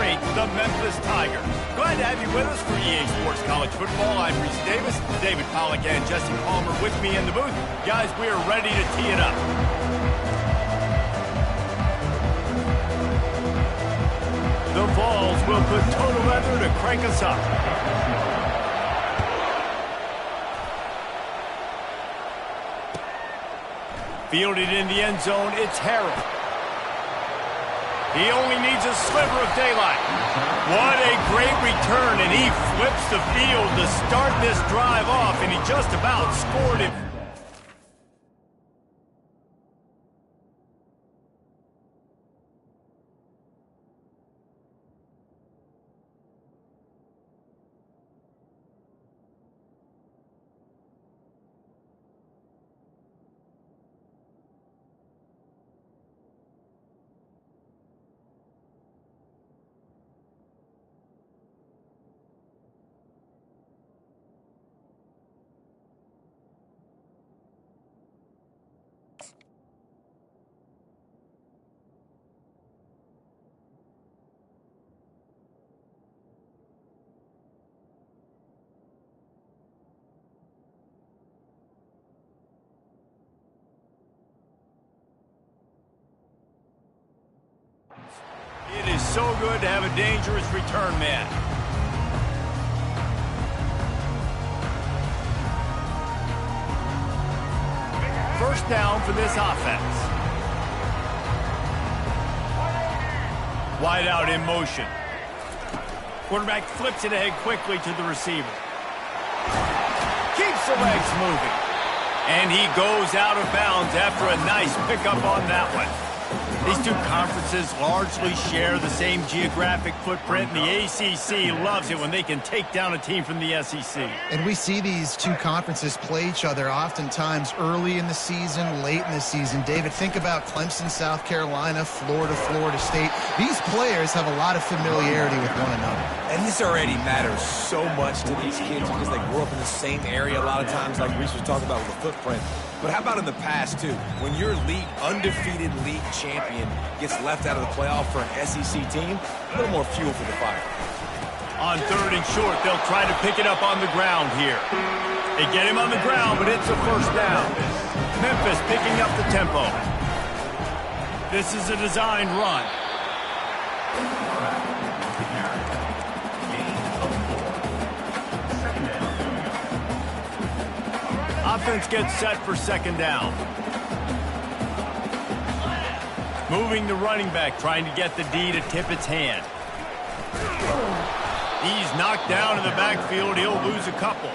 straight, the Memphis Tigers. Glad to have you with us for EA Sports College Football. I'm Reese Davis, David Pollack and Jesse Palmer with me in the booth. Guys, we are ready to tee it up. The Vols will put total leather to crank us up. Fielded in the end zone, it's Harrell. He only needs a sliver of daylight. What a great return, and he flips the field to start this drive off, and he just about scored it. It is so good to have a dangerous return man. First down for this offense. Wide out in motion. Quarterback flips it ahead quickly to the receiver. Keeps the legs moving. And he goes out of bounds after a nice pickup on that one. These two conferences largely share the same geographic footprint, and the ACC loves it when they can take down a team from the SEC. And we see these two conferences play each other oftentimes early in the season, late in the season. David, think about Clemson, South Carolina, Florida, Florida State. These players have a lot of familiarity with one another. And this already matters so much to these kids because they grew up in the same area a lot of times, like Reese was talking about with the footprint. But how about in the past, too? When your undefeated league champion gets left out of the playoff for an SEC team, a little more fuel for the fire. On third and short, they'll try to pick it up on the ground here. They get him on the ground, but it's a first down. Memphis picking up the tempo. This is a designed run. Offense gets set for second down. Moving the running back, trying to get the D to tip its hand. He's knocked down in the backfield. He'll lose a couple.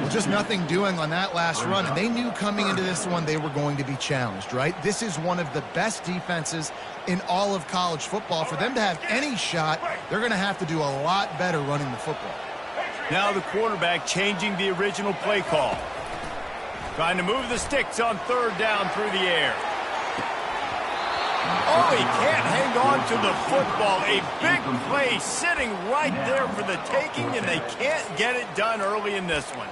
Well, just nothing doing on that last run, and they knew coming into this one they were going to be challenged, right? This is one of the best defenses in all of college football. For them to have any shot, they're going to have to do a lot better running the football. Now the quarterback changing the original play call. Trying to move the sticks on third down through the air. Oh, he can't hang on to the football. A big play sitting right there for the taking, and they can't get it done early in this one.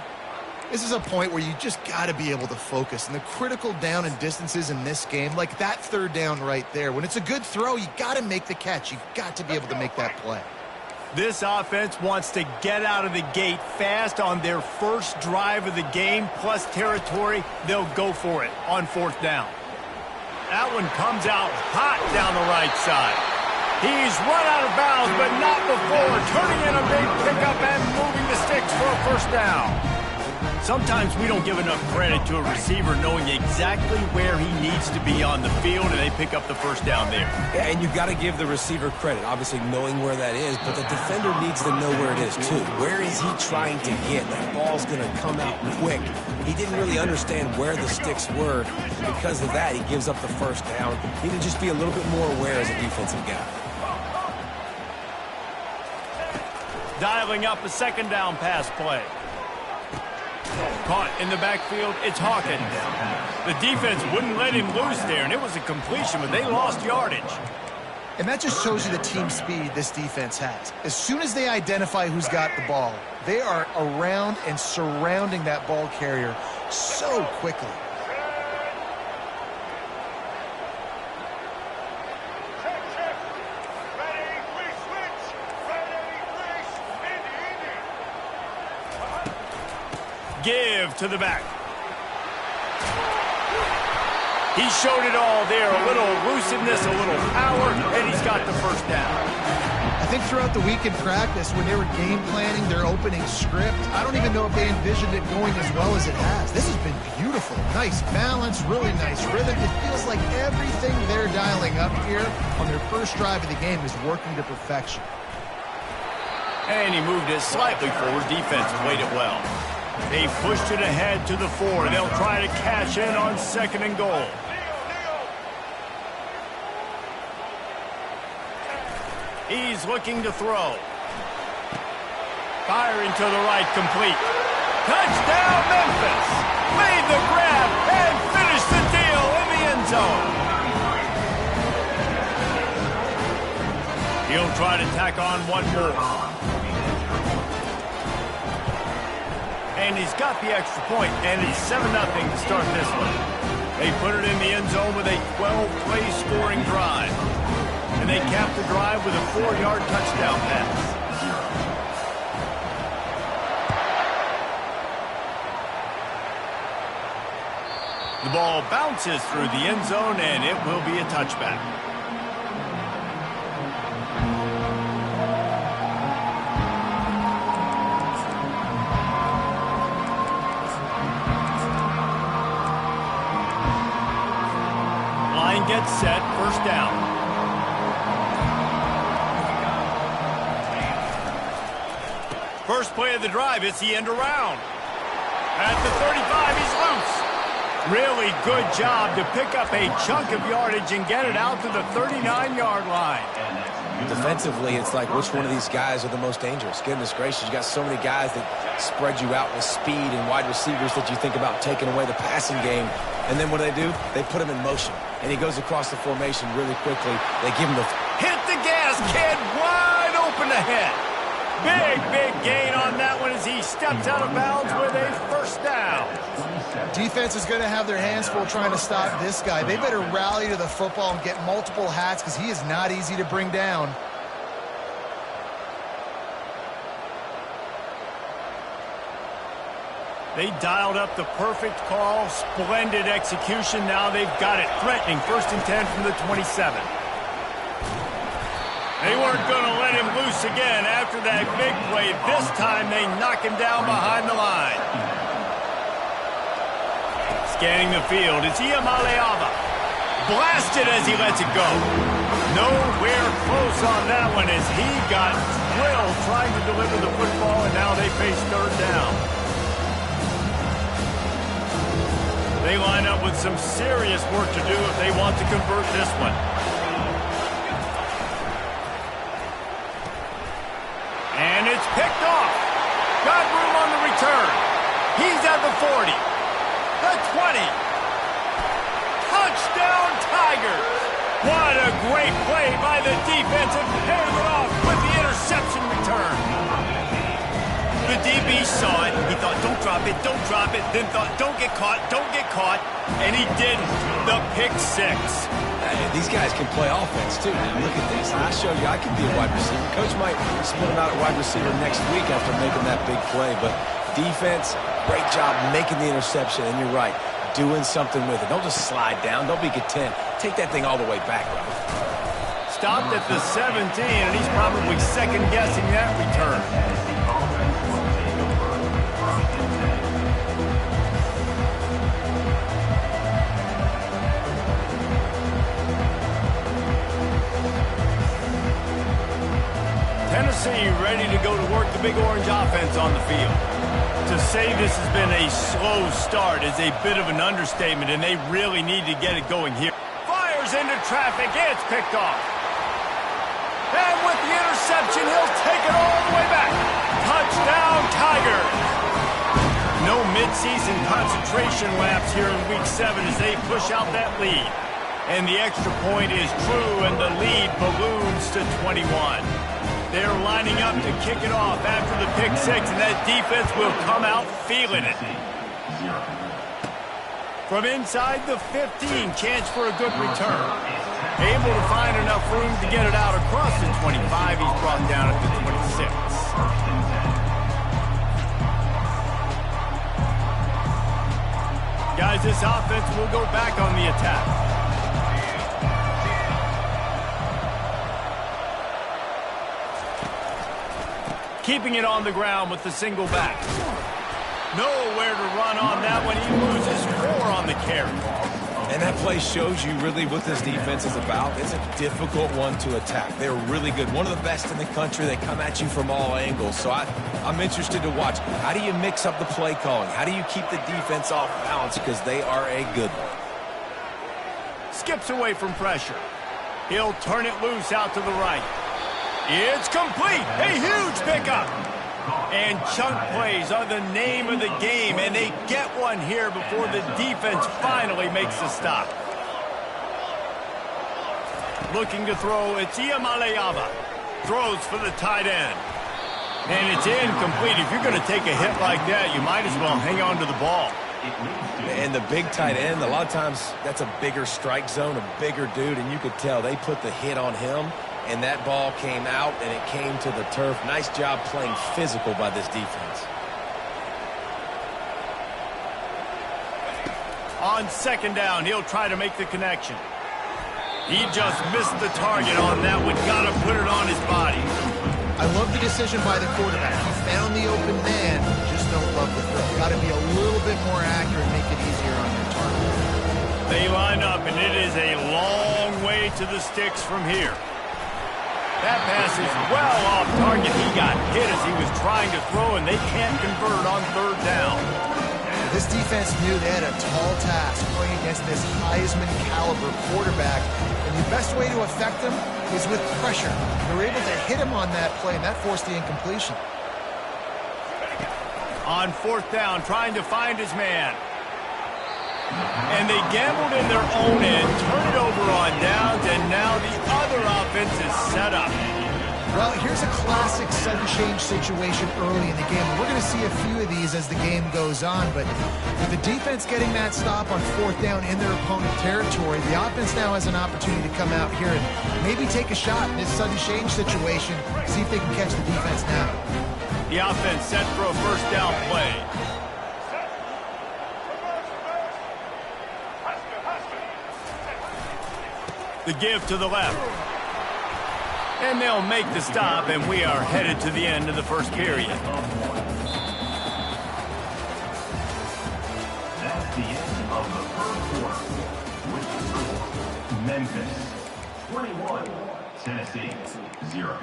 This is a point where you just got to be able to focus. And the critical down and distances in this game, like that third down right there, when it's a good throw, you got to make the catch. You got to be able to make that play. This offense wants to get out of the gate fast on their first drive of the game, plus territory. They'll go for it on fourth down. That one comes out hot down the right side. He's run out of bounds, but not before turning in a big pickup and moving the sticks for a first down. Sometimes we don't give enough credit to a receiver knowing exactly where he needs to be on the field, and they pick up the first down there. Yeah, and you've got to give the receiver credit, obviously knowing where that is, but the defender needs to know where it is too. Where is he trying to get? That ball's going to come out quick. He didn't really understand where the sticks were. Because of that, he gives up the first down. He need to just be a little bit more aware as a defensive guy. Dialing up a second down pass play. Caught in the backfield, it's Hawkins. The defense wouldn't let him loose there, and it was a completion, but they lost yardage. And that just shows you the team speed this defense has. As soon as they identify who's got the ball, they are around and surrounding that ball carrier so quickly. Give to the back. He showed it all there. A little elusiveness, a little power, and he's got the first down. I think throughout the week in practice, when they were game planning their opening script, I don't even know if they envisioned it going as well as it has. This has been beautiful. Nice balance, really nice rhythm. It feels like everything they're dialing up here on their first drive of the game is working to perfection. And he moved it slightly forward. Defense played it well. They pushed it ahead to the 4. They'll try to cash in on 2nd and goal. He's looking to throw. Firing to the right, complete. Touchdown, Memphis! Made the grab and finished the deal in the end zone. He'll try to tack on one more. And he's got the extra point, and it's 7-0 to start this one. They put it in the end zone with a 12-play scoring drive. And they capped the drive with a 4-yard touchdown pass. The ball bounces through the end zone, and it will be a touchback. Line gets set, first down. First play of the drive, it's the end around. At the 35, he's loose. Really good job to pick up a chunk of yardage and get it out to the 39-yard line. Defensively, it's like which one of these guys are the most dangerous. Goodness gracious, you got so many guys that spread you out with speed and wide receivers that you think about taking away the passing game. And then what do? They put him in motion. And he goes across the formation really quickly. They give him the... Hit the gas, kid! Wide open ahead. Big gain on that one as he steps out of bounds with a first down. Defense is going to have their hands full trying to stop this guy. They better rally to the football and get multiple hats because he is not easy to bring down. They dialed up the perfect call. Splendid execution. Now they've got it. Threatening 1st and 10 from the 27. They weren't going to let him loose again after that big play. This time they knock him down behind the line. Scanning the field, it's Iamaleava. Blasted as he lets it go. Nowhere close on that one as he got drilled trying to deliver the football, and now they face 3rd down. They line up with some serious work to do if they want to convert this one. And it's picked off. Got room on the return. He's at the 40. The 20. Touchdown, Tigers. What a great play by the defensive. Paying it off with the interception return. The DB saw it. He thought, don't drop it, don't drop it. Then thought, don't get caught, don't get caught. And he didn't. The pick 6. These guys can play offense, too. Now, look at this. I showed you I can be a wide receiver. Coach might split him out at wide receiver next week after making that big play. But defense, great job making the interception. And you're right, doing something with it. Don't just slide down. Don't be content. Take that thing all the way back, Robert. Stopped at the 17, and he's probably second-guessing that return. Tennessee ready to go to work the Big Orange offense on the field. To say this has been a slow start is a bit of an understatement, and they really need to get it going here. Fires into traffic. It's picked off. And with the interception, he'll take it all the way back. Touchdown, Tigers. No midseason concentration laps here in Week 7 as they push out that lead. And the extra point is true, and the lead balloons to 21. They're lining up to kick it off after the pick 6, and that defense will come out feeling it. From inside the 15, chance for a good return. Able to find enough room to get it out across the 25. He's brought down at the 26. as this offense will go back on the attack. Keeping it on the ground with the single back. Nowhere to run on that one. He loses 4 on the carry. And that play shows you really what this defense is about. It's a difficult one to attack. They're really good. One of the best in the country. They come at you from all angles. So I'm interested to watch. How do you mix up the play calling? How do you keep the defense off balance? Because they are a good one. Skips away from pressure. He'll turn it loose out to the right. It's complete. A huge pickup. And chunk plays are the name of the game, and they get one here before the defense finally makes the stop. Looking to throw, it's Iamaleava. Throws for the tight end. And it's incomplete. If you're going to take a hit like that, you might as well hang on to the ball. And the big tight end, a lot of times that's a bigger strike zone, a bigger dude, and you could tell they put the hit on him. And that ball came out, and it came to the turf. Nice job playing physical by this defense. On second down, he'll try to make the connection. He just missed the target on that one. Got to put it on his body. I love the decision by the quarterback. He found the open man. Just don't love the throw. Got to be a little bit more accurate, make it easier on your target. They line up, and it is a long way to the sticks from here. That pass is well off target. He got hit as he was trying to throw, and they can't convert on third down. This defense knew they had a tall task playing against this Heisman caliber quarterback, and the best way to affect him is with pressure. They were able to hit him on that play, and that forced the incompletion. On fourth down, trying to find his man. And they gambled in their own end, turn it over on downs, and now the other offense is set up. Well, here's a classic sudden change situation early in the game. We're going to see a few of these as the game goes on, but with the defense getting that stop on fourth down in their opponent territory, the offense now has an opportunity to come out here and maybe take a shot in this sudden change situation, see if they can catch the defense now. The offense set for a first down play. The give to the left. And they'll make the stop, and we are headed to the end of the first period. That's the end of the first quarter. With the score, Memphis 21, Tennessee 0.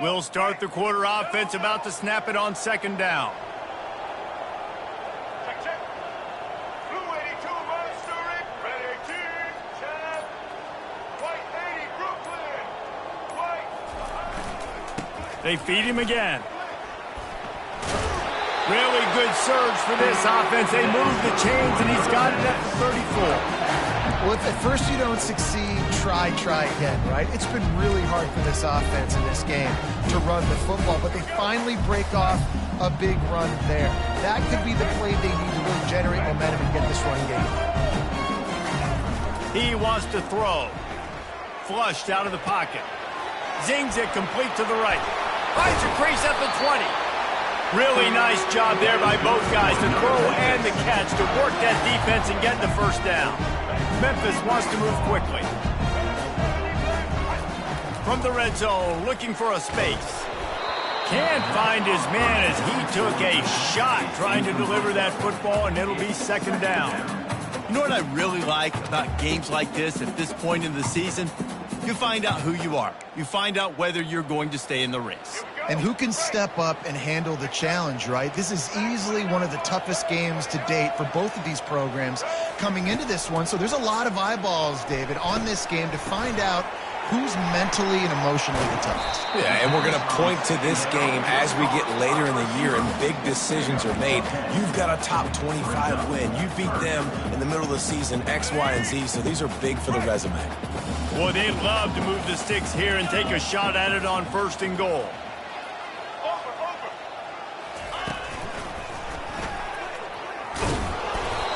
We'll start the quarter offense, about to snap it on second down. Blue 82, Monster, red 18, Chad, white 80, Brooklyn, white. They feed him again. Really good surge for this offense. They move the chains, and he's got it at the 34. Well, if at first you don't succeed, try again, right? It's been really hard for this offense in this game to run the football, but they finally break off a big run there. That could be the play they need to really generate momentum and get this run game. He wants to throw. Flushed out of the pocket. Zings it complete to the right. Finds a crease at the 20. Really nice job there by both guys to throw and the catch to work that defense and get the first down. Memphis wants to move quickly. From the red zone, looking for a space. Can't find his man as he took a shot trying to deliver that football, and it'll be second down. You know what I really like about games like this at this point in the season? You find out who you are. You find out whether you're going to stay in the race. And who can step up and handle the challenge, right? This is easily one of the toughest games to date for both of these programs coming into this one. So there's a lot of eyeballs, David, on this game to find out who's mentally and emotionally the toughest. Yeah, and we're going to point to this game as we get later in the year and big decisions are made. You've got a top 25 win. You beat them in the middle of the season, X, Y, and Z, so these are big for the resume. Boy, they'd love to move the sticks here and take a shot at it on first and goal.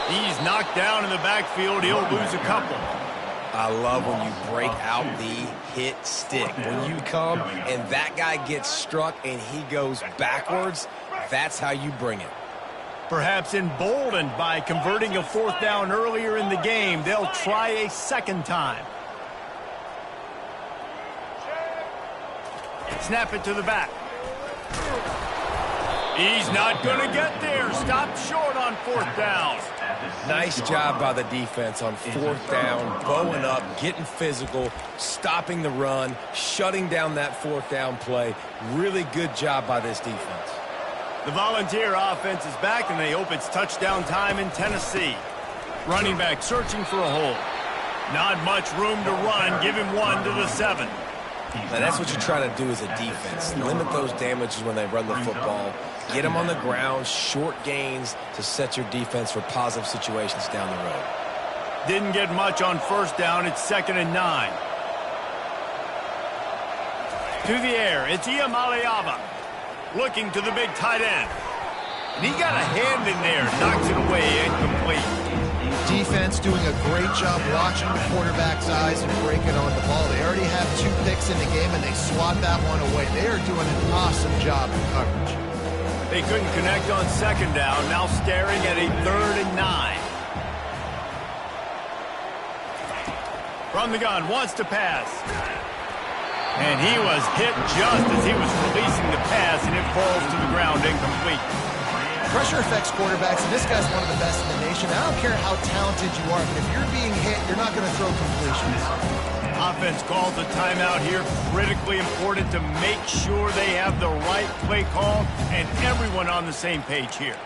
He's knocked down in the backfield. He'll lose a couple. I love when you break out the hit stick. When you come and that guy gets struck and he goes backwards, that's how you bring it. Perhaps emboldened by converting a 4th down earlier in the game, they'll try a second time. Snap it to the back. He's not going to get there. Stopped short on 4th down. Nice job by the defense on 4th down, bowing up, getting physical, stopping the run, shutting down that 4th down play. Really good job by this defense. The Volunteer offense is back, and they hope it's touchdown time in Tennessee. Running back searching for a hole. Not much room to run. Give him 1 to the 7. Now that's what you're trying to do as a defense. Limit those damages when they run the football. Get them on the ground, short gains to set your defense for positive situations down the road. Didn't get much on 1st down. It's 2nd and 9. To the air. It's Iamaleava. Looking to the big tight end. And he got a hand in there. Knocks it away. Incomplete. Defense doing a great job watching the quarterback's eyes and breaking on the ball. They already have 2 picks in the game, and they swat that one away. They are doing an awesome job in coverage. They couldn't connect on 2nd down. Now staring at a 3rd and 9. From the gun, wants to pass. And he was hit just as he was releasing the pass, and it falls to the ground incomplete. Pressure affects quarterbacks, and this guy's one of the best in the nation. I don't care how talented you are, but if you're being hit, you're not going to throw completions. Offense calls a timeout here. Critically important to make sure they have the right play call and everyone on the same page here.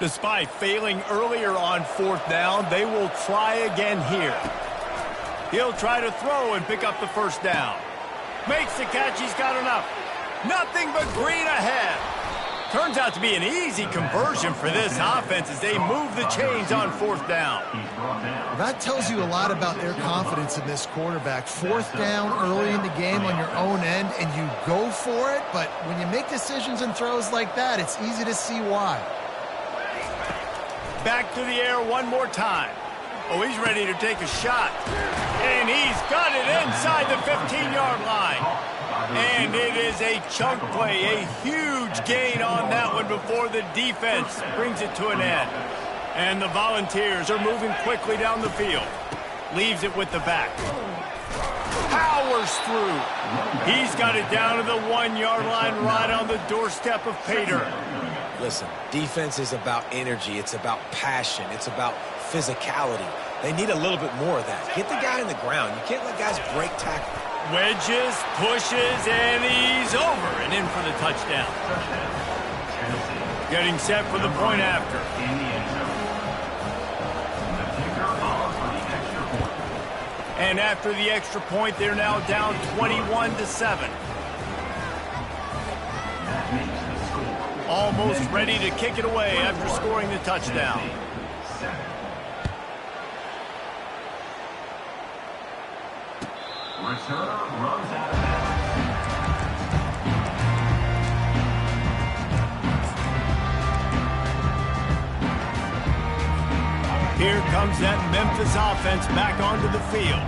Despite failing earlier on 4th down, they will try again here. He'll try to throw and pick up the 1st down. Makes the catch. He's got enough. Nothing but green ahead. Turns out to be an easy conversion for this offense as they move the chains on 4th down. That tells you a lot about their confidence in this quarterback. 4th down early in the game on your own end, and you go for it. But when you make decisions and throws like that, it's easy to see why. Back to the air one more time. Oh, he's ready to take a shot. And he's got it inside the 15-yard line. And it is a chunk play, a huge gain on that one before the defense brings it to an end. And the Volunteers are moving quickly down the field. Leaves it with the back. Powers through. He's got it down to the 1-yard line right on the doorstep of Pater. Listen, defense is about energy. It's about passion. It's about physicality. They need a little bit more of that. Get the guy on the ground. You can't let guys break tackle. Wedges, pushes, and he's over and in for the touchdown. Getting set for the point after. And after the extra point, they're now down 21-7. Almost ready to kick it away after scoring the touchdown. Here comes that Memphis offense back onto the field.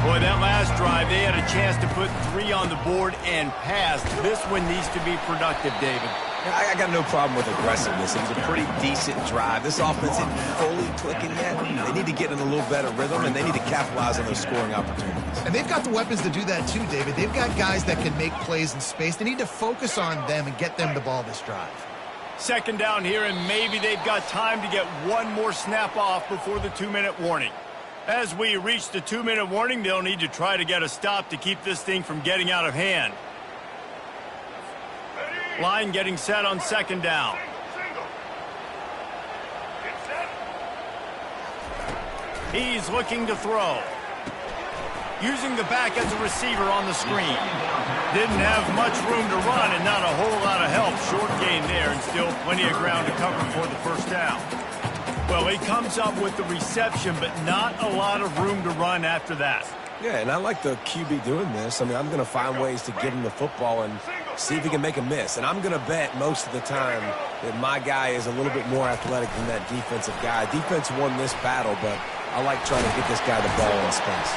Boy, that last drive, they had a chance to put 3 on the board and pass. This one needs to be productive, David. I got no problem with aggressiveness. It was a pretty decent drive. This offense isn't fully clicking yet. They need to get in a little better rhythm, and they need to capitalize on those scoring opportunities. And they've got the weapons to do that too, David. They've got guys that can make plays in space. They need to focus on them and get them the ball this drive. 2nd down here, and maybe they've got time to get one more snap off before the 2-minute warning. As we reach the 2-minute warning, they'll need to try to get a stop to keep this thing from getting out of hand. Line getting set on 2nd down. He's looking to throw. Using the back as a receiver on the screen. Didn't have much room to run and not a whole lot of help. Short gain there and still plenty of ground to cover for the 1st down. Well, he comes up with the reception, but not a lot of room to run after that. Yeah, and I like the QB doing this. I mean, I'm going to find ways to give him the football and see if he can make a miss. And I'm going to bet most of the time that my guy is a little bit more athletic than that defensive guy. Defense won this battle, but I like trying to get this guy the ball in space.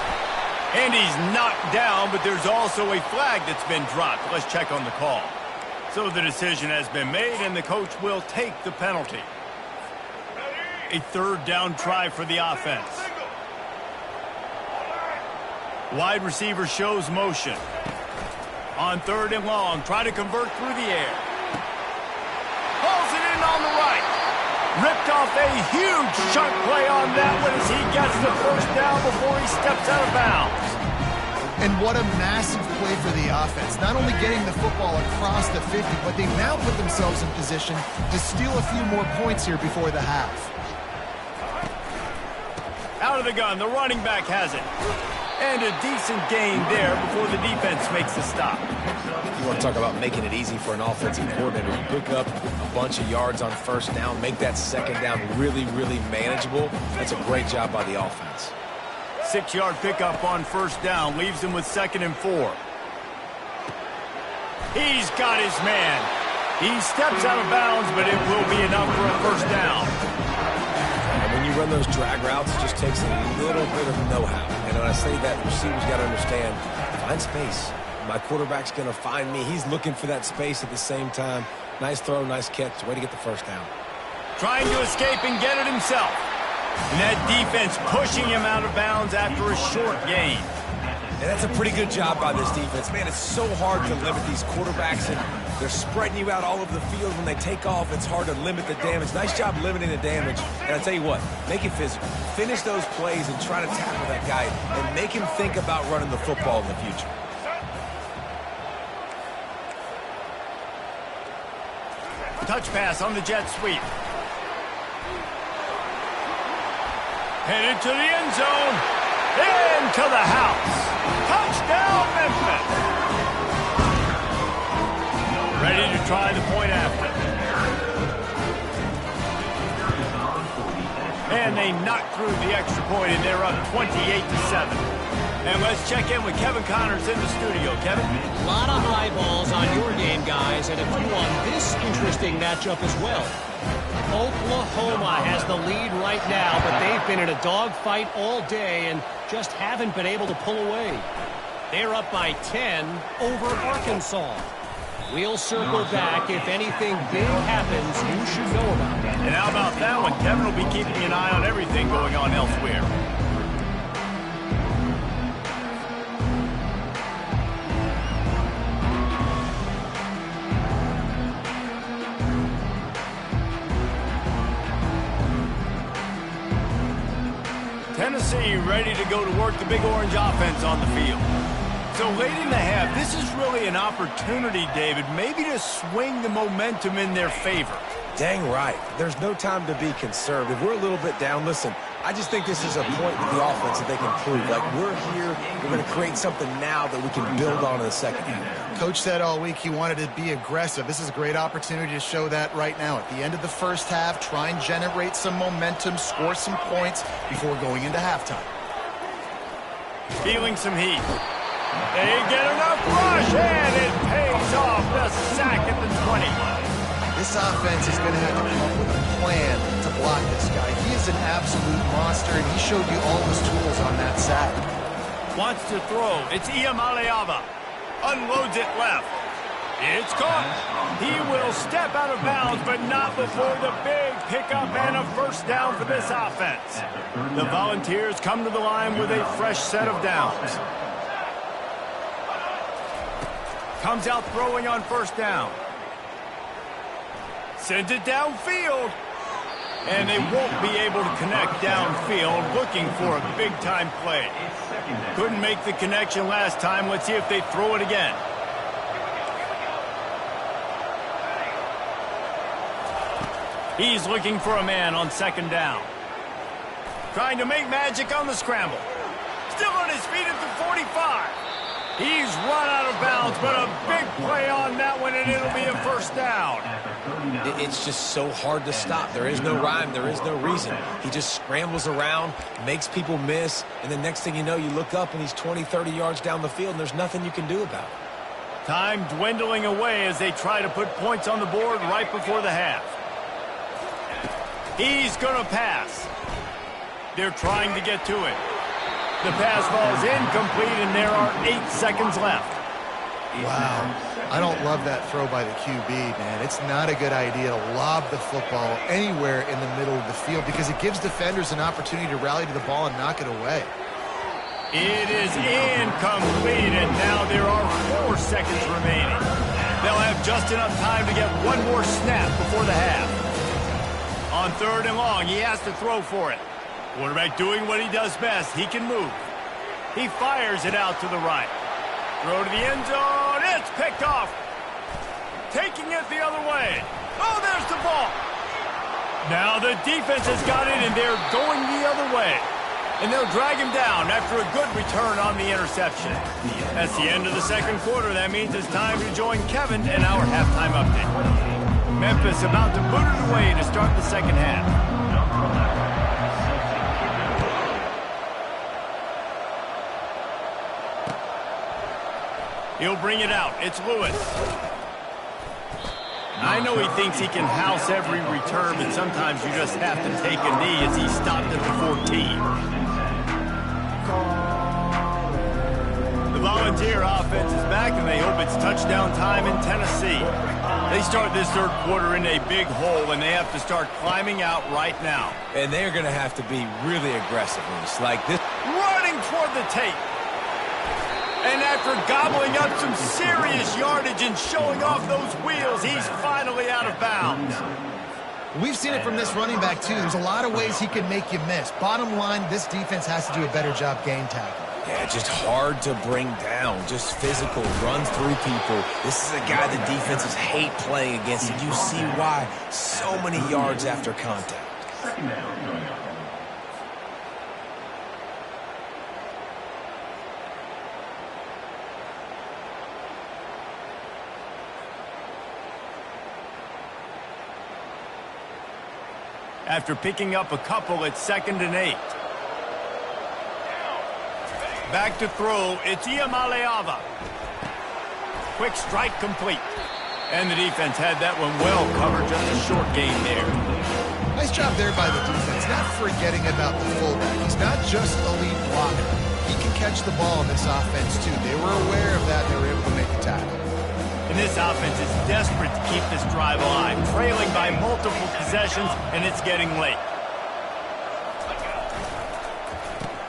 And he's knocked down, but there's also a flag that's been dropped. Let's check on the call. So the decision has been made, and the coach will take the penalty. A third down try for the offense. Wide receiver shows motion. On third and long, try to convert through the air. Pulls it in on the right. Ripped off a huge chunk play on that one as he gets the first down before he steps out of bounds. And what a massive play for the offense. Not only getting the football across the 50, but they've now put themselves in position to steal a few more points here before the half. Out of the gun, the running back has it. And a decent gain there before the defense makes the stop. You want to talk about making it easy for an offensive coordinator. You pick up a bunch of yards on first down, make that second down really, really manageable. That's a great job by the offense. 6-yard pickup on first down, leaves him with 2nd and 4. He's got his man. He steps out of bounds, but it will be enough for a first down. And when you run those drag routes, it just takes a little bit of know-how. And when I say that, the receiver's got to understand, find space. My quarterback's going to find me. He's looking for that space at the same time. Nice throw, nice catch. Way to get the first down. Trying to escape and get it himself. And that defense pushing him out of bounds after a short gain. And that's a pretty good job by this defense. Man, it's so hard to limit these quarterbacks, and they're spreading you out all over the field. When they take off, it's hard to limit the damage. Nice job limiting the damage. And I tell you what, make it physical. Finish those plays and try to tackle that guy and make him think about running the football in the future. Touch pass on the jet sweep. Headed to the end zone. Into the house. Touchdown, Memphis. Ready to try the point after. And they knock through the extra point, and they're up 28-7. And let's check in with Kevin Connors in the studio. Kevin? A lot of eyeballs on your game, guys, and a few on this interesting matchup as well. Oklahoma has the lead right now, but they've been in a dogfight all day and just haven't been able to pull away. They're up by 10 over Arkansas. We'll circle back. If anything big happens, you should know about it. And how about that one? Kevin will be keeping an eye on everything going on elsewhere. Tennessee ready to go to work the Big Orange offense on the field. So late in the half, this is really an opportunity, David, maybe to swing the momentum in their favor. Dang right. There's no time to be conservative. We're a little bit down. Listen, I just think this is a point with the offense that they can prove. Like, we're here, we're going to create something now that we can build on in the second half. Coach said all week he wanted to be aggressive. This is a great opportunity to show that right now. At the end of the first half, try and generate some momentum, score some points before going into halftime. Feeling some heat. They get enough rush, and it pays off. The sack at the 20. This offense is going to have to come up with a plan to block this guy. He is an absolute monster, and he showed you all his tools on that sack. Wants to throw. It's Iamaleava. Unloads it left. It's caught. He will step out of bounds, but not before the big pickup and a first down for this offense. The Volunteers come to the line with a fresh set of downs. Comes out throwing on first down. Sends it downfield. And they won't be able to connect downfield, looking for a big-time play. Couldn't make the connection last time. Let's see if they throw it again. He's looking for a man on second down. Trying to make magic on the scramble. Still on his feet at the 45. He's run out of bounds, but a big play on that one, and it'll be a first down. It's just so hard to stop. There is no rhyme. There is no reason. He just scrambles around, makes people miss, and the next thing you know, you look up and he's 20, 30 yards down the field, and there's nothing you can do about it. Time dwindling away as they try to put points on the board right before the half. He's going to pass. They're trying to get to it. The pass falls incomplete, and there are 8 seconds left. Wow. I don't love that throw by the QB, man. It's not a good idea to lob the football anywhere in the middle of the field because it gives defenders an opportunity to rally to the ball and knock it away. It is incomplete, and now there are 4 seconds remaining. They'll have just enough time to get one more snap before the half. On 3rd and long, he has to throw for it. Quarterback doing what he does best. He can move. He fires it out to the right. Throw to the end zone. It's picked off. Taking it the other way. Oh, there's the ball. Now the defense has got it, and they're going the other way. And they'll drag him down after a good return on the interception. That's the end of the second quarter. That means it's time to join Kevin in our halftime update. Memphis about to boot it away to start the second half. He'll bring it out. It's Lewis. I know he thinks he can house every return, but sometimes you just have to take a knee as he stopped at the 14. The Volunteer offense is back, and they hope it's touchdown time in Tennessee. They start this third quarter in a big hole, and they have to start climbing out right now. And they're going to have to be really aggressive. It's like this. Running toward the tape. And after gobbling up some serious yardage and showing off those wheels, he's finally out of bounds. We've seen it from this running back, too. There's a lot of ways he can make you miss. Bottom line, this defense has to do a better job game tackling. Yeah, just hard to bring down. Just physical, runs through people. This is a guy the defenses hate playing against, and you see why. So many yards after contact. After picking up a couple, it's 2nd and 8. Back to throw, it's Iamaleava. Quick strike complete. And the defense had that one well covered, just a short gain there. Nice job there by the defense, not forgetting about the fullback. He's not just a lead blocker. He can catch the ball in this offense, too. They were aware of that, and they were able to make the tackle. And this offense is desperate to keep this drive alive, trailing by multiple possessions, and it's getting late.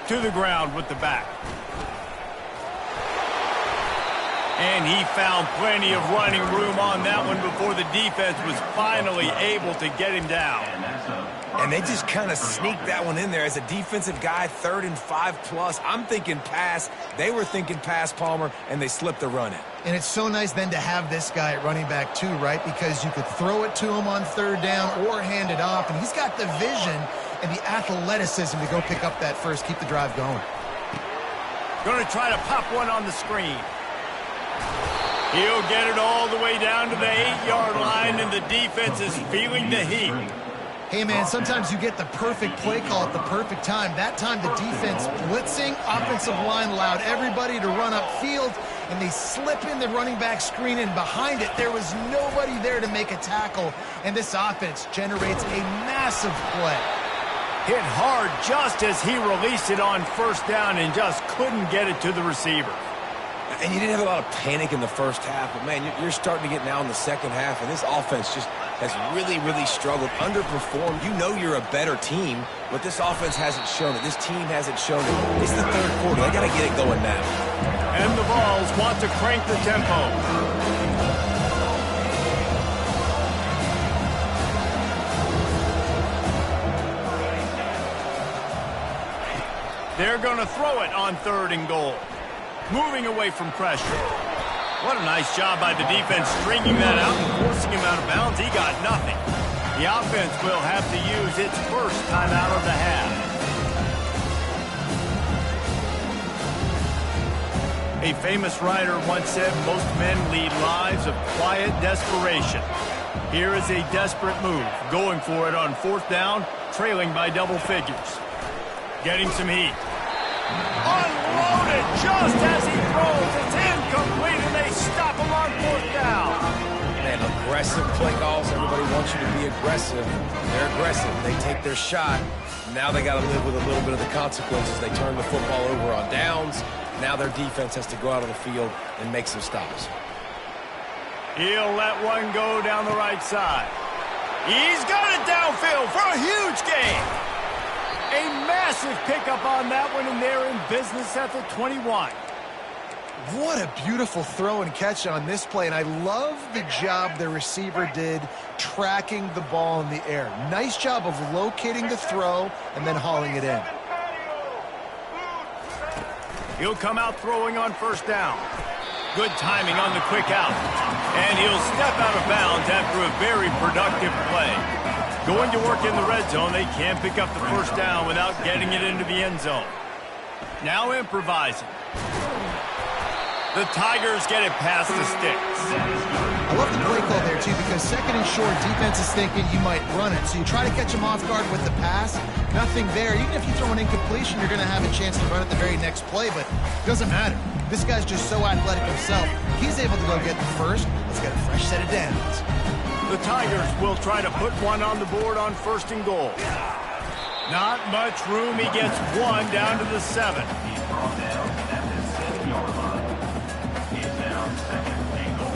To the ground with the back. And he found plenty of running room on that one before the defense was finally able to get him down. And they just kind of sneaked that one in there as a defensive guy, 3rd and 5+. I'm thinking pass. They were thinking pass, Palmer, and they slipped the run in. And it's so nice then to have this guy at running back too, right? Because you could throw it to him on 3rd down or hand it off. And he's got the vision and the athleticism to go pick up that first, keep the drive going. Going to try to pop one on the screen. He'll get it all the way down to the 8-yard line, and the defense is feeling the heat. Hey, man, sometimes you get the perfect play call at the perfect time. That time the defense blitzing, offensive line allowed everybody to run upfield, and they slip in the running back screen, and behind it there was nobody there to make a tackle, and this offense generates a massive play. Hit hard just as he released it on 1st down and just couldn't get it to the receiver. And you didn't have a lot of panic in the first half, but, man, you're starting to get now in the second half, and this offense just has really, really struggled, underperformed. You know you're a better team, but this offense hasn't shown it. This team hasn't shown it. It's the third quarter. They got to get it going now. And the Vols want to crank the tempo. They're going to throw it on 3rd and goal. Moving away from pressure. What a nice job by the defense stringing that out and forcing him out of bounds. He got nothing. The offense will have to use its first timeout of the half. A famous writer once said most men lead lives of quiet desperation. Here is a desperate move, going for it on 4th down, trailing by double figures. Getting some heat. Unloaded just as he throws. It's incomplete, and they stop him on 4th down. Man, aggressive play calls. Everybody wants you to be aggressive. They're aggressive. They take their shot. Now they got to live with a little bit of the consequences. They turn the football over on downs. Now their defense has to go out on the field and make some stops. He'll let one go down the right side. He's got it downfield for a huge gain. A massive pickup on that one, and they're in business at the 21. What a beautiful throw and catch on this play, and I love the job the receiver did tracking the ball in the air. Nice job of locating the throw and then hauling it in. He'll come out throwing on 1st down. Good timing on the quick out. And he'll step out of bounds after a very productive play. Going to work in the red zone, they can't pick up the 1st down without getting it into the end zone. Now improvising. The Tigers get it past the sticks. I love the play call there, too, because 2nd and short, defense is thinking you might run it. So you try to catch them off guard with the pass. Nothing there. Even if you throw an incompletion, you're going to have a chance to run it the very next play, but it doesn't matter. This guy's just so athletic himself. He's able to go get the first. Let's get a fresh set of downs. The Tigers will try to put one on the board on 1st and goal. Not much room. He gets one down to the 7. He's brought down at the 7-yard line. He's down 2nd and goal.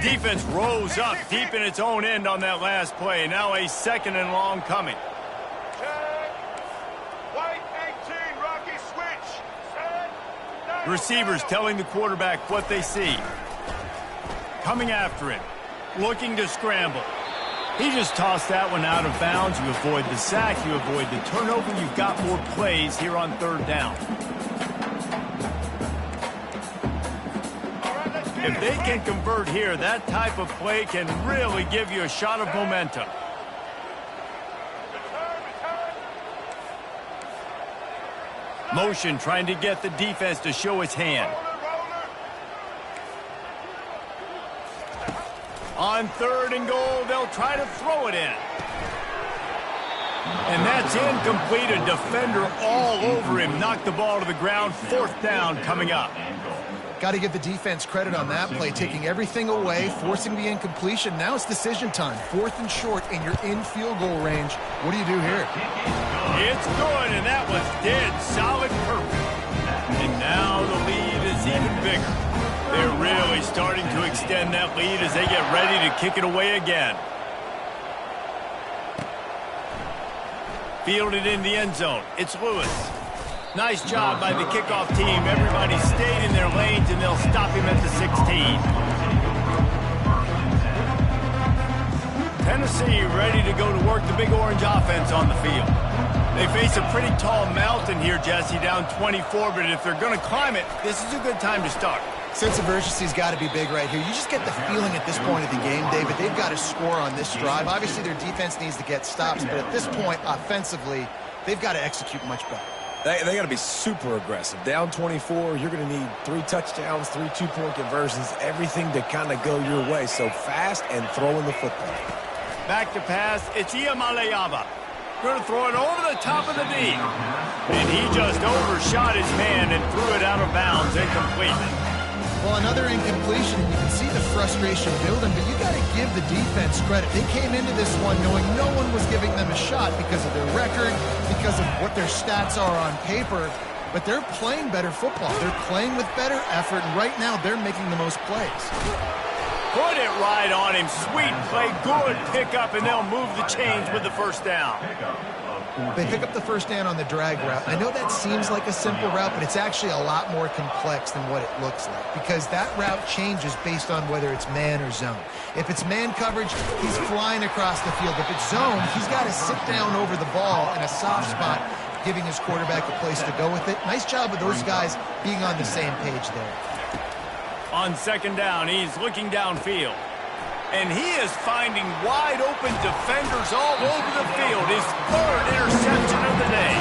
Defense rose up deep in its own end on that last play. Now a 2nd and long coming. Receivers telling the quarterback what they see. Coming after him. Looking to scramble. He just tossed that one out of bounds. You avoid the sack. You avoid the turnover. You've got more plays here on 3rd down. If they can convert here, that type of play can really give you a shot of momentum. Motion trying to get the defense to show its hand. On 3rd and goal, they'll try to throw it in. And that's incomplete. A defender all over him. Knocked the ball to the ground. 4th down coming up. Got to give the defense credit on that play, taking everything away, forcing the incompletion. Now it's decision time. 4th and short, and you're in field goal range. What do you do here? It's good, and that was dead solid perfect. And now the lead is even bigger. They're really starting to extend that lead as they get ready to kick it away again. Fielded in the end zone. It's Lewis. Nice job by the kickoff team. Everybody stayed in their lanes, and they'll stop him at the 16. Tennessee ready to go to work the Big Orange offense on the field. They face a pretty tall mountain here, Jesse, down 24, but if they're going to climb it, this is a good time to start. Sense of urgency's got to be big right here. You just get the feeling at this point of the game, David, they've got to score on this drive. Obviously, their defense needs to get stops, but at this point, offensively, they've got to execute much better. They got to be super aggressive. Down 24, you're going to need 3 touchdowns, 3 two-point conversions, everything to kind of go your way. So fast and throwing the football. Back to pass. It's Iamaleava. Going to throw it over the top of the knee. And he just overshot his man and threw it out of bounds incompletely. Well, another incompletion, and you can see the frustration building, but you got to give the defense credit. They came into this one knowing no one was giving them a shot because of their record, because of what their stats are on paper, but they're playing better football. They're playing with better effort, and right now they're making the most plays. Put it right on him. Sweet play, good pickup, and they'll move the chains with the 1st down. They pick up the 1st down on the drag route. I know that seems like a simple route, but it's actually a lot more complex than what it looks like because that route changes based on whether it's man or zone. If it's man coverage, he's flying across the field. If it's zone, he's got to sit down over the ball in a soft spot, giving his quarterback a place to go with it. Nice job of those guys being on the same page there. On 2nd down, he's looking downfield. And he is finding wide open defenders all over the field. His third interception of the day.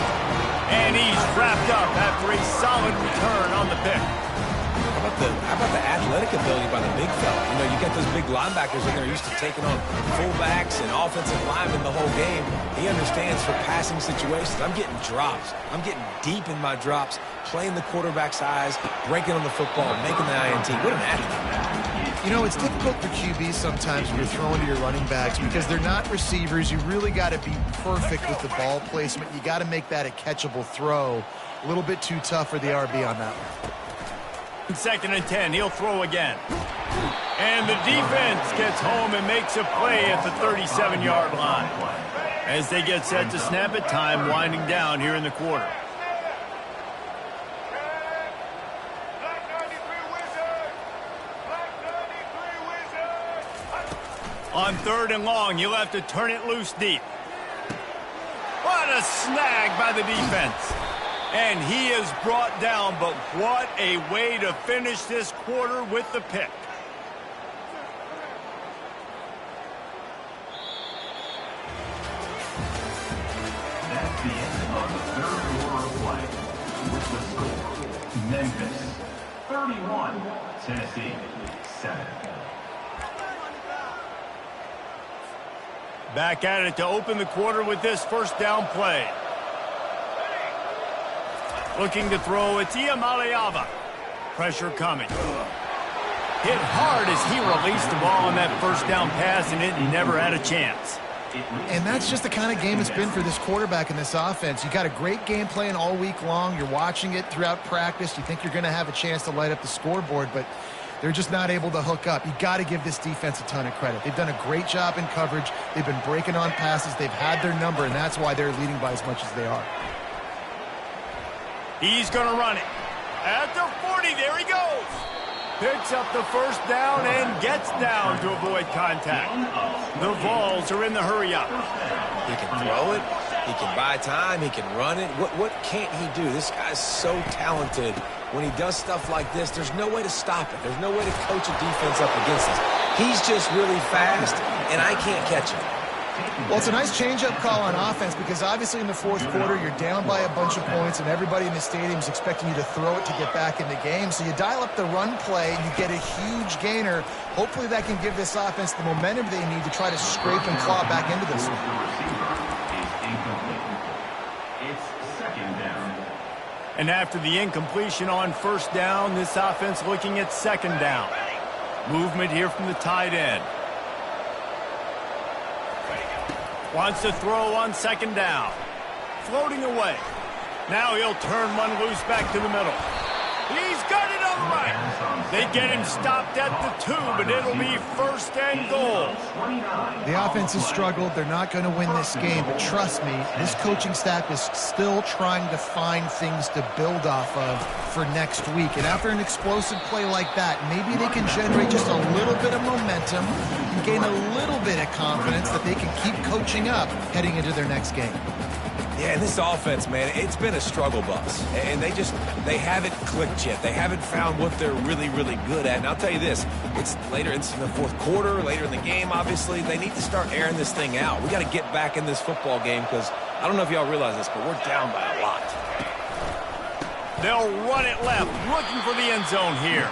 And he's wrapped up after a solid return on the pick. How about the athletic ability by the big fella? You know, you got those big linebackers in there used to taking on fullbacks and offensive linemen the whole game. He understands for passing situations. I'm getting drops. I'm getting deep in my drops, playing the quarterback's eyes, breaking on the football, making the INT. What an athlete. You know, it's difficult for QBs sometimes when you're throwing to your running backs because they're not receivers. You really got to be perfect with the ball placement. You got to make that a catchable throw. A little bit too tough for the RB on that one. 2nd and 10, he'll throw again. And the defense gets home and makes a play at the 37-yard line. As they get set to snap it, time winding down here in the quarter. On 3rd and long, you'll have to turn it loose deep. What a snag by the defense. And he is brought down, but what a way to finish this quarter with the pick. That's the end of the 3rd quarter of play. With the score, Memphis 31, Tennessee 7. Back at it to open the quarter with this first down play. Looking to throw, it's Iamaleava. Pressure coming. Hit hard as he released the ball on that first down pass, and it never had a chance. And that's just the kind of game it's been for this quarterback in this offense. You got a great game plan all week long. You're watching it throughout practice. You think you're going to have a chance to light up the scoreboard, but they're just not able to hook up. You got to give this defense a ton of credit. They've done a great job in coverage. They've been breaking on passes. They've had their number, and that's why they're leading by as much as they are. He's going to run it. At the 40, there he goes. Picks up the first down and gets down to avoid contact. The Vols are in the hurry-up. He can throw it. He can buy time. He can run it. What can't he do? This guy's so talented. When he does stuff like this, there's no way to stop it. There's no way to coach a defense up against us. He's just really fast, and I can't catch him. Well, it's a nice change-up call on offense because obviously in the 4th quarter, you're down by a bunch of points and everybody in the stadium is expecting you to throw it to get back in the game. So you dial up the run play, you get a huge gainer. Hopefully that can give this offense the momentum they need to try to scrape and claw back into this one. It's 2nd down. And after the incompletion on 1st down, this offense looking at 2nd down. Movement here from the tight end. Wants to throw on 2nd down. Floating away. Now he'll turn one loose back to the middle. He's got it on the right. They get him stopped at the 2, but it'll be 1st and goal. The offense has struggled. They're not going to win this game, but trust me, this coaching staff is still trying to find things to build off of for next week. And after an explosive play like that, maybe they can generate just a little bit of momentum and gain a little bit of confidence that they can keep coaching up heading into their next game. Yeah, and this offense, man, it's been a struggle bus. And they haven't clicked yet. They haven't found what they're really, really good at. And I'll tell you this, it's later into the 4th quarter, later in the game, obviously. They need to start airing this thing out. We got to get back in this football game because I don't know if y'all realize this, but we're down by a lot. They'll run it left, looking for the end zone here.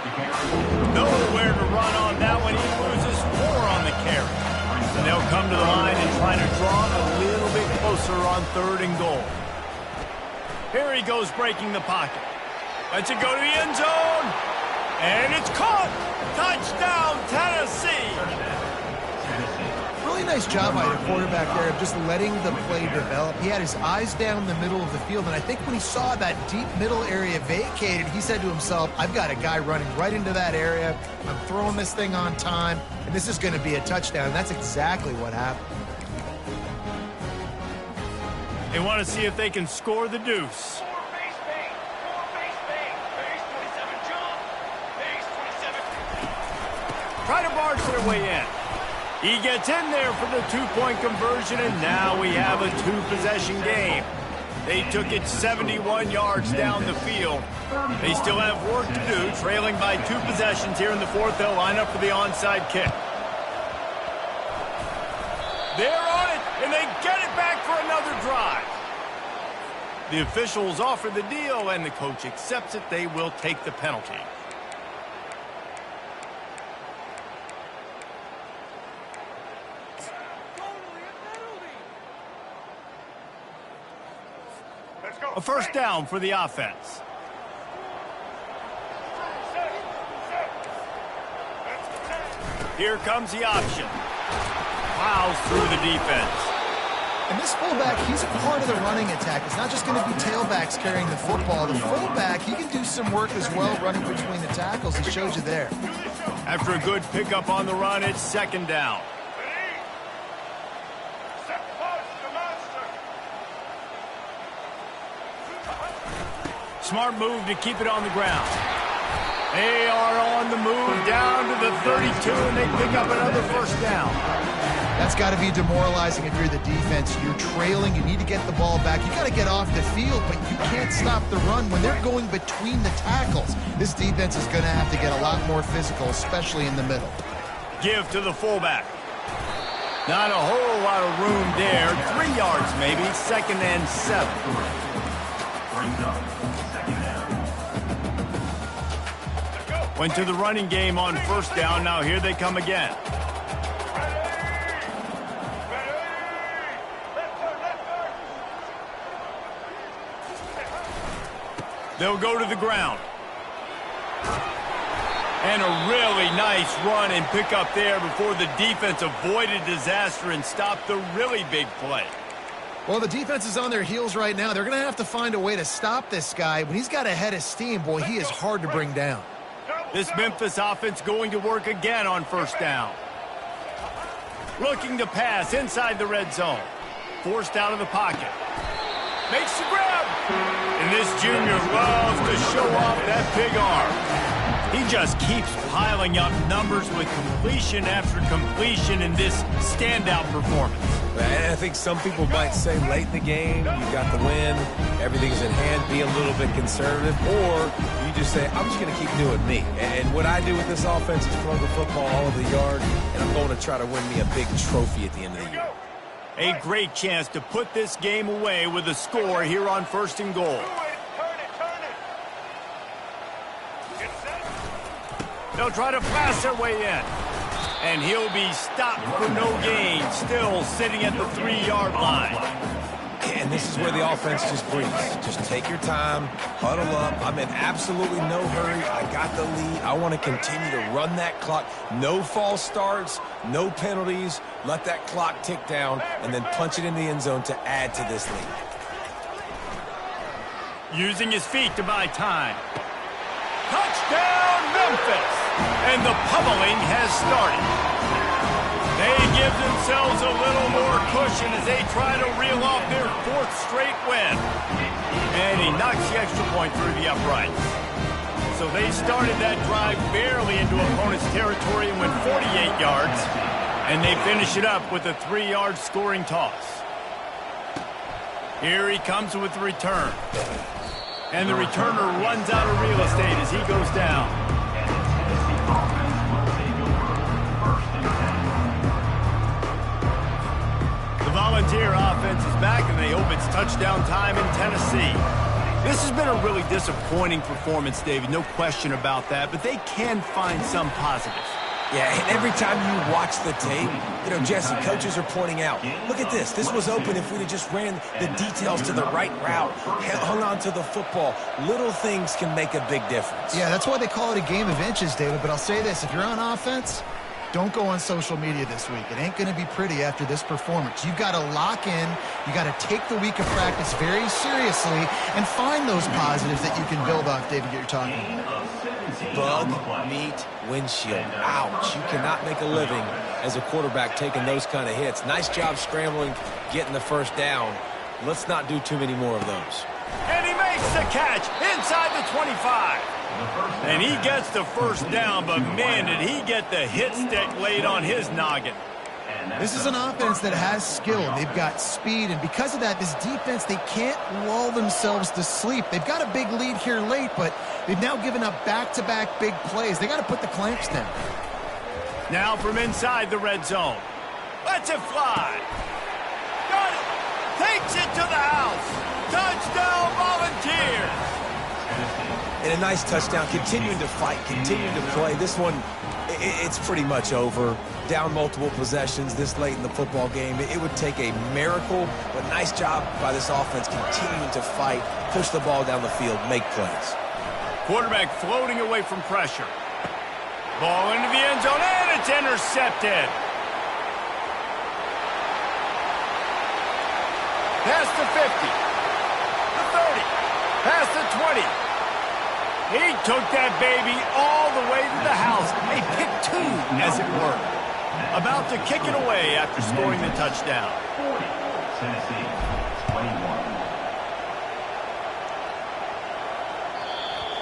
Nowhere to run on that one. He loses 4 on the carry. And they'll come to the line and try to draw a little bit closer on 3rd and goal. Here he goes breaking the pocket. Lets it go to the end zone. And it's caught. Touchdown, Tennessee. Really nice job by the quarterback there of just letting the play develop. He had his eyes down the middle of the field, and I think when he saw that deep middle area vacated, he said to himself, I've got a guy running right into that area. I'm throwing this thing on time, and this is going to be a touchdown. And that's exactly what happened. They want to see if they can score the deuce. Try to barge their way in. He gets in there for the 2-point conversion, and now we have a 2-possession game. They took it 71 yards down the field. They still have work to do, trailing by 2 possessions here in the 4th. They'll line up for the onside kick. They're on it, and they get it back for another drive. The officials offer the deal, and the coach accepts it. They will take the penalty. A first down for the offense. Here comes the option. Plows through the defense. And this fullback, he's a part of the running attack. It's not just going to be tailbacks carrying the football. The fullback, he can do some work as well running between the tackles. He showed you there. After a good pickup on the run, it's second down. Smart move to keep it on the ground. They are on the move down to the 32, and they pick up another first down. That's got to be demoralizing if you're the defense. You're trailing. You need to get the ball back. You got to get off the field, but you can't stop the run when they're going between the tackles. This defense is going to have to get a lot more physical, especially in the middle. Give to the fullback. Not a whole lot of room there. 3 yards maybe. Second and 7. Went to the running game on first down. Now here they come again. They'll go to the ground. And a really nice run and pick up there before the defense avoided disaster and stopped the really big play. Well, the defense is on their heels right now. They're going to have to find a way to stop this guy. When he's got a head of steam, boy, he is hard to bring down. This Memphis offense going to work again on first down. Looking to pass inside the red zone. Forced out of the pocket. Makes the grab. And this junior loves to show off that big arm. He just keeps piling up numbers with completion after completion in this standout performance. And I think some people might say late in the game, you got the win, everything's in hand, be a little bit conservative, or you just say, I'm just going to keep doing me. And what I do with this offense is throw the football all over the yard, and I'm going to try to win me a big trophy at the end of the year. A great chance to put this game away with a score here on first and goal. They'll try to pass their way in. And he'll be stopped for no gain, still sitting at the 3-yard line. And this is where the offense just breathes. Just take your time, huddle up. I'm in absolutely no hurry. I got the lead. I want to continue to run that clock. No false starts, no penalties. Let that clock tick down, and then punch it in the end zone to add to this lead. Using his feet to buy time. Touchdown, Memphis! And the pummeling has started. They give themselves a little more cushion as they try to reel off their 4th straight win. And he knocks the extra point through the uprights. So they started that drive barely into opponent's territory and went 48 yards. And they finish it up with a 3-yard scoring toss. Here he comes with the return. And the returner runs out of real estate as he goes down. The Volunteer offense is back, and they hope it's touchdown time in Tennessee. This has been a really disappointing performance, David. No question about that, but they can find some positives. Yeah, and every time you watch the tape, Jesse, coaches are pointing out, look at this. This was open if we'd have just ran the details to the right route, hung on to the football. Little things can make a big difference. Yeah, that's why they call it a game of inches, David. But I'll say this, if you're on offense, don't go on social media this week. It ain't going to be pretty after this performance. You've got to lock in. You got to take the week of practice very seriously and find those positives that you can build off, David, you're talking about. Bug, meat, windshield. Ouch. You cannot make a living as a quarterback taking those kind of hits. Nice job scrambling, getting the first down. Let's not do too many more of those. And he makes the catch inside the 25. And he gets the first down, but man, did he get the hit stick laid on his noggin. This is an offense that has skill. They've got speed, and because of that, this defense, they can't lull themselves to sleep. They've got a big lead here late, but they've now given up back-to-back big plays. They got to put the clamps down. Now from inside the red zone. Lets it fly. Got it. Takes it to the house. Touchdown, Volunteers. And a nice touchdown, continuing to fight, continuing to play. This one, it's pretty much over. Down multiple possessions this late in the football game. It would take a miracle, but nice job by this offense continuing to fight, push the ball down the field, make plays. Quarterback floating away from pressure. Ball into the end zone, and it's intercepted. Past the 50, the 30, past the 20. He took that baby all the way to the house. A pick two, as it were. About to kick it away after scoring the touchdown. 40, Tennessee, 21.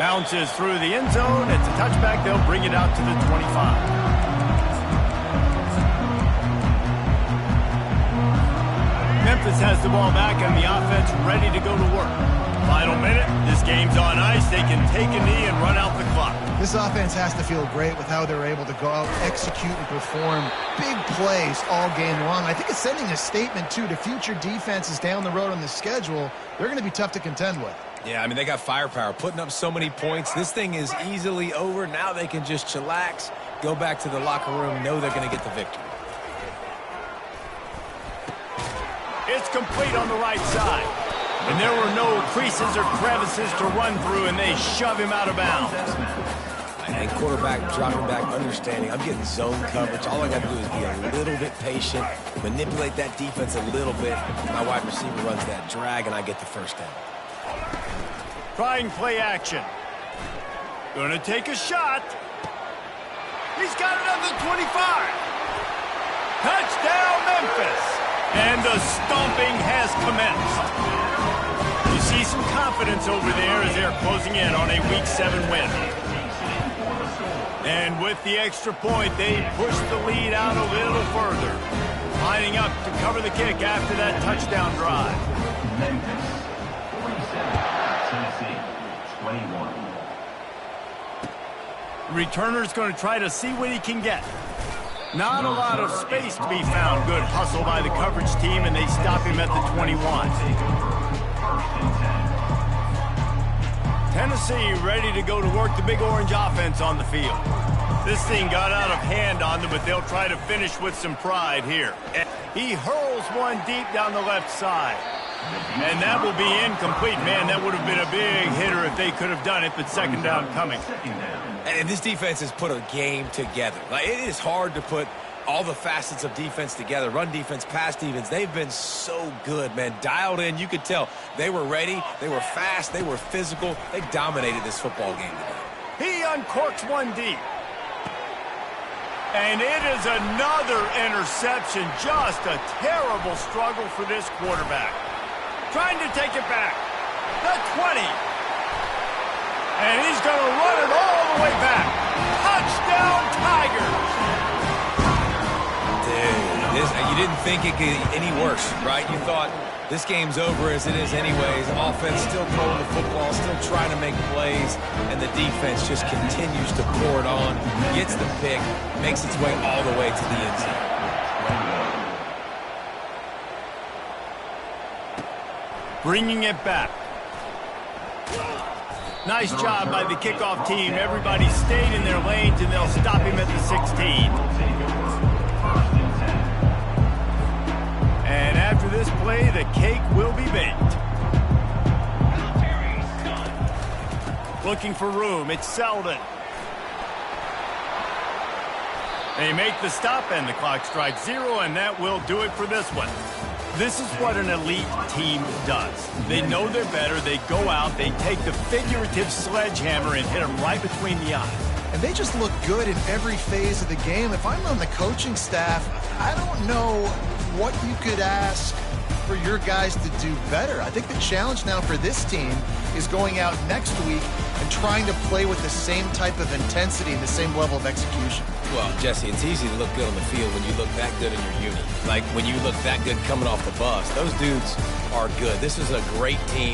Bounces through the end zone. It's a touchback. They'll bring it out to the 25. Memphis has the ball back and the offense ready to go to work. Final minute. This game's on ice. They can take a knee and run out the clock. This offense has to feel great with how they're able to go out, execute, and perform big plays all game long. I think it's sending a statement, too, to future defenses down the road on the schedule. They're going to be tough to contend with. Yeah, I mean, they got firepower, putting up so many points. This thing is easily over. Now they can just chillax, go back to the locker room, know they're going to get the victory. It's complete on the right side. And there were no creases or crevices to run through, and they shove him out of bounds. And quarterback dropping back, understanding, I'm getting zone coverage. All I got to do is be a little bit patient, manipulate that defense a little bit. My wide receiver runs that drag, and I get the first down. Trying play action. Gonna take a shot. He's got it on the 25. Touchdown, Memphis. And the stomping has commenced. You see some confidence over there as they're closing in on a Week 7 win. And with the extra point, they push the lead out a little further. Lining up to cover the kick after that touchdown drive. Memphis, 47, Tennessee, 21. Returner's going to try to see what he can get. Not a lot of space to be found. Good hustle by the coverage team, and they stop him at the 21. Tennessee ready to go to work the Big Orange offense on the field. This thing got out of hand on them, but they'll try to finish with some pride here. He hurls one deep down the left side. And that will be incomplete. Man, that would have been a big hitter if they could have done it, but second down coming. And this defense has put a game together. Like, it is hard to put all the facets of defense together. Run defense, pass defense. They've been so good, man. Dialed in. You could tell they were ready. They were fast. They were physical. They dominated this football game today. He uncorks one deep. And it is another interception. Just a terrible struggle for this quarterback. Trying to take it back. The 20. And he's going to run it all the way back. Touchdown, Tigers. Dude, you didn't think it could get any worse, right? You thought this game's over as it is anyways. Offense still throwing the football, still trying to make plays, and the defense just continues to pour it on, gets the pick, makes its way all the way to the end zone. Bringing it back. Nice job by the kickoff team. Everybody stayed in their lanes, and they'll stop him at the 16. And after this play, the cake will be baked. Looking for room. It's Selden. They make the stop, and the clock strikes 0, and that will do it for this one. This is what an elite team does. They know they're better. They go out. They take the figurative sledgehammer and hit them right between the eyes. And they just look good in every phase of the game. If I'm on the coaching staff, I don't know what you could ask for your guys to do better. I think the challenge now for this team is going out next week and trying to play with the same type of intensity and the same level of execution. Well, Jesse, it's easy to look good on the field when you look that good in your unit. Like when you look that good coming off the bus. Those dudes are good. This is a great team.